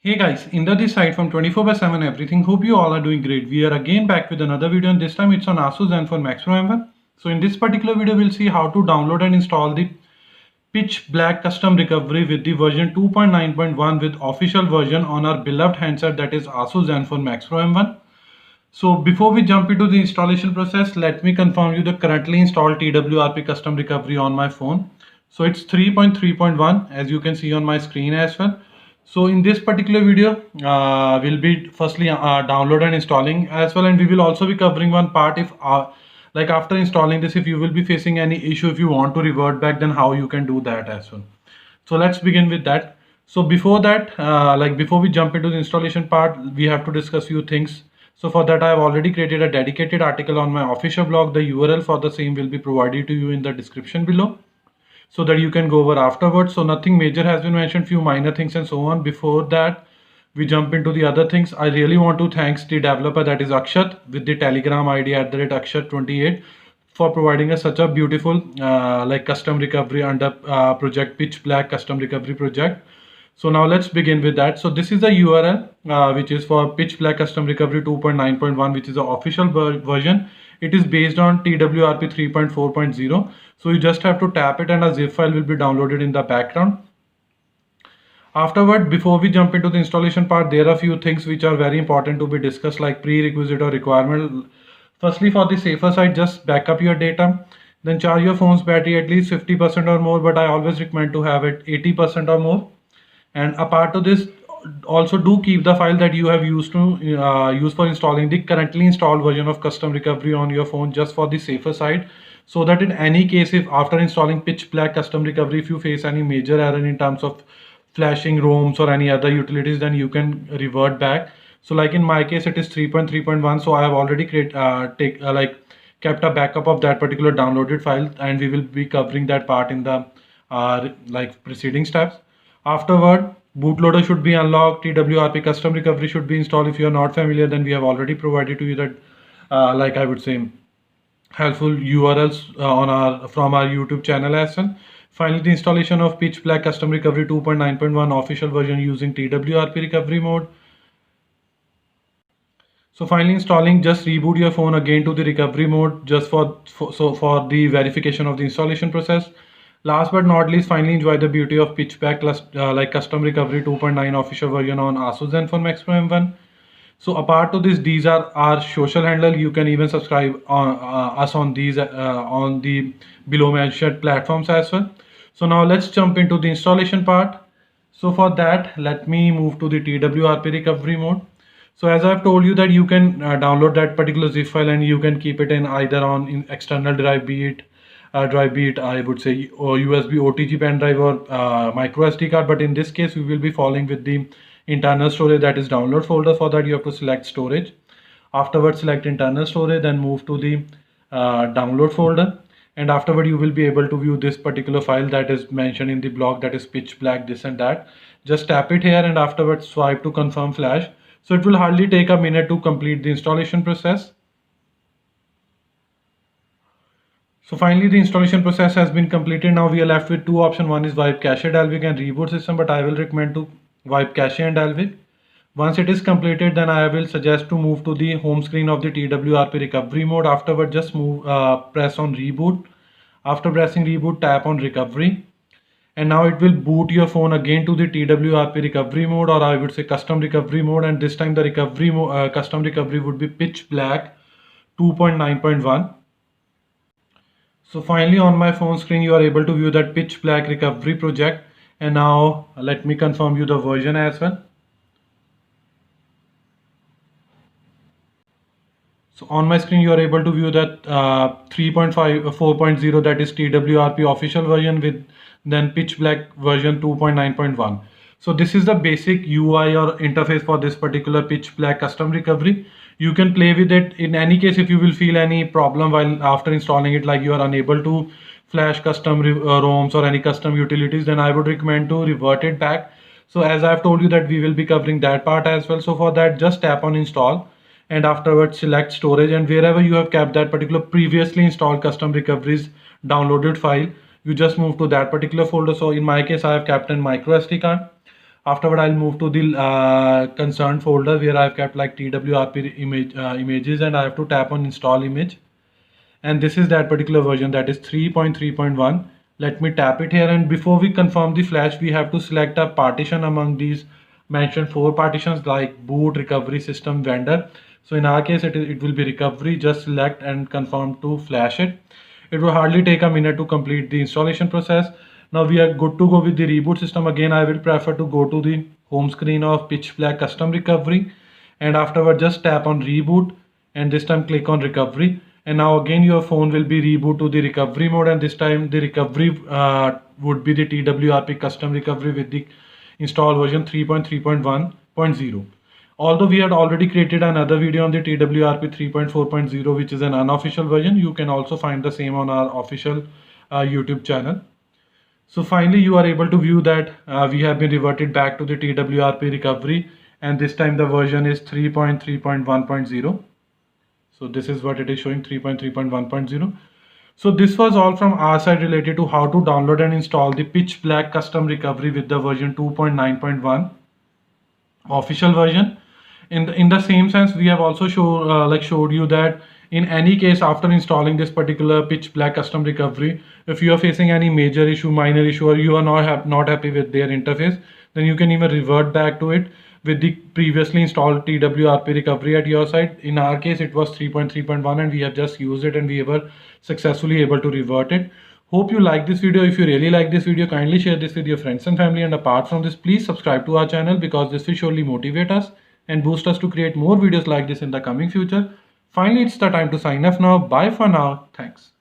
Hey guys, Inder this side from 24/7 Everything. Hope you all are doing great. We are again back with another video and this time it's on Asus Zenfone Max Pro M1. So in this particular video we'll see how to download and install the Pitch Black custom recovery with the version 2.9.1 with official version on our beloved handset, that is Asus Zenfone Max Pro M1. So before we jump into the installation process, let me confirm you the currently installed TWRP custom recovery on my phone. So it's 3.3.1 as you can see on my screen as well. So in this particular video, we'll be firstly download and installing as well, and we will also be covering one part if like after installing this, if you will be facing any issue, if you want to revert back, then how you can do that as well. So let's begin with that. So before that, before we jump into the installation part, we have to discuss few things. So for that, I have already created a dedicated article on my official blog. The URL for the same will be provided to you in the description below, so that you can go over afterwards. So nothing major has been mentioned, few minor things and so on. Before that, we jump into the other things. I really want to thanks the developer, that is Akshat, with the Telegram ID @Akshat28 for providing us such a beautiful custom recovery under project Pitch Black custom recovery project. So now let's begin with that. So this is the URL which is for Pitch Black Custom Recovery 2.9.1, which is the official version. It is based on TWRP 3.4.0. So you just have to tap it and a zip file will be downloaded in the background. Afterward, before we jump into the installation part, there are a few things which are very important to be discussed, like prerequisite or requirement. Firstly, for the safer side, just back up your data. Then charge your phone's battery at least 50% or more, but I always recommend to have it 80% or more. And apart to this, also do keep the file that you have used to use for installing the currently installed version of custom recovery on your phone, just for the safer side, so that in any case, if after installing Pitch Black custom recovery, if you face any major error in terms of flashing ROMs or any other utilities, then you can revert back. So like in my case, it is 3.3.1, so I have already kept a backup of that particular downloaded file, and we will be covering that part in the preceding steps. Afterward, bootloader should be unlocked, TWRP custom recovery should be installed. If you are not familiar, then we have already provided to you that I would say helpful URLs from our YouTube channel as well. Finally, the installation of Pitch Black custom recovery 2.9.1 official version using TWRP recovery mode. So finally installing, just reboot your phone again to the recovery mode, just for the verification of the installation process. Last but not least, finally enjoy the beauty of Pitch Black custom recovery 2.9 official version on Asus Zenfone Max Pro M1. So apart to this, these are our social handle. You can even subscribe on us on these on the below mentioned platforms as well. So now let's jump into the installation part. So for that, let me move to the TWRP recovery mode. So as I've told you that you can download that particular zip file and you can keep it in either on external drive, be it I would say, or USB OTG pen drive or micro SD card. But in this case, we will be following with the internal storage, that is download folder. For that, you have to select storage. Afterwards, select internal storage, then move to the download folder. And afterward, you will be able to view this particular file that is mentioned in the blog, that is Pitch Black this and that. Just tap it here and afterwards swipe to confirm flash. So it will hardly take a minute to complete the installation process. So finally, the installation process has been completed. Now we are left with two options. One is wipe cache Dalvik and reboot system, but I will recommend to wipe cache and Dalvik. Once it is completed, then I will suggest to move to the home screen of the TWRP recovery mode. Afterward, just press on reboot. After pressing reboot, tap on recovery. And now it will boot your phone again to the TWRP recovery mode, or I would say custom recovery mode. And this time the recovery custom recovery would be Pitch Black 2.9.1. So finally on my phone screen, you are able to view that Pitch Black recovery project. And now let me confirm you the version as well. So on my screen, you are able to view that 3.4.0, that is TWRP official version, with then Pitch Black version 2.9.1. So this is the basic UI or interface for this particular Pitch Black custom recovery. You can play with it. In any case, if you will feel any problem while after installing it, like you are unable to flash custom ROMs or any custom utilities, then I would recommend to revert it back. So as I've told you that we will be covering that part as well. So for that, just tap on install and afterwards select storage, and wherever you have kept that particular previously installed custom recoveries downloaded file, you just move to that particular folder. So in my case, I have kept in micro SD card. Afterward, I'll move to the concerned folder where I've kept like TWRP images, and I have to tap on install image. And this is that particular version, that is 3.3.1. Let me tap it here, and before we confirm the flash, we have to select a partition among these mentioned 4 partitions like boot, recovery, system, vendor. So in our case, it will be recovery. Just select and confirm to flash it. It will hardly take a minute to complete the installation process. Now we are good to go with the reboot system. Again, I will prefer to go to the home screen of Pitch Black Custom Recovery, and afterward just tap on reboot, and this time click on recovery. And now again your phone will be reboot to the recovery mode, and this time the recovery would be the TWRP Custom Recovery with the install version 3.3.1.0. Although we had already created another video on the TWRP 3.4.0, which is an unofficial version, you can also find the same on our official YouTube channel. So finally, you are able to view that we have been reverted back to the TWRP recovery, and this time the version is 3.3.1.0. So this is what it is showing, 3.3.1.0. So this was all from our side related to how to download and install the Pitch Black Custom Recovery with the version 2.9.1 official version. In the same sense, we have also showed you that in any case, after installing this particular Pitch Black Custom Recovery, if you are facing any major issue, minor issue, or you are not happy with their interface, then you can even revert back to it with the previously installed TWRP recovery at your side. In our case, it was 3.3.1, and we have just used it, and we were successfully able to revert it. Hope you like this video. If you really like this video, kindly share this with your friends and family. And apart from this, please subscribe to our channel, because this will surely motivate us and boost us to create more videos like this in the coming future. Finally, it's the time to sign off now. Bye for now. Thanks.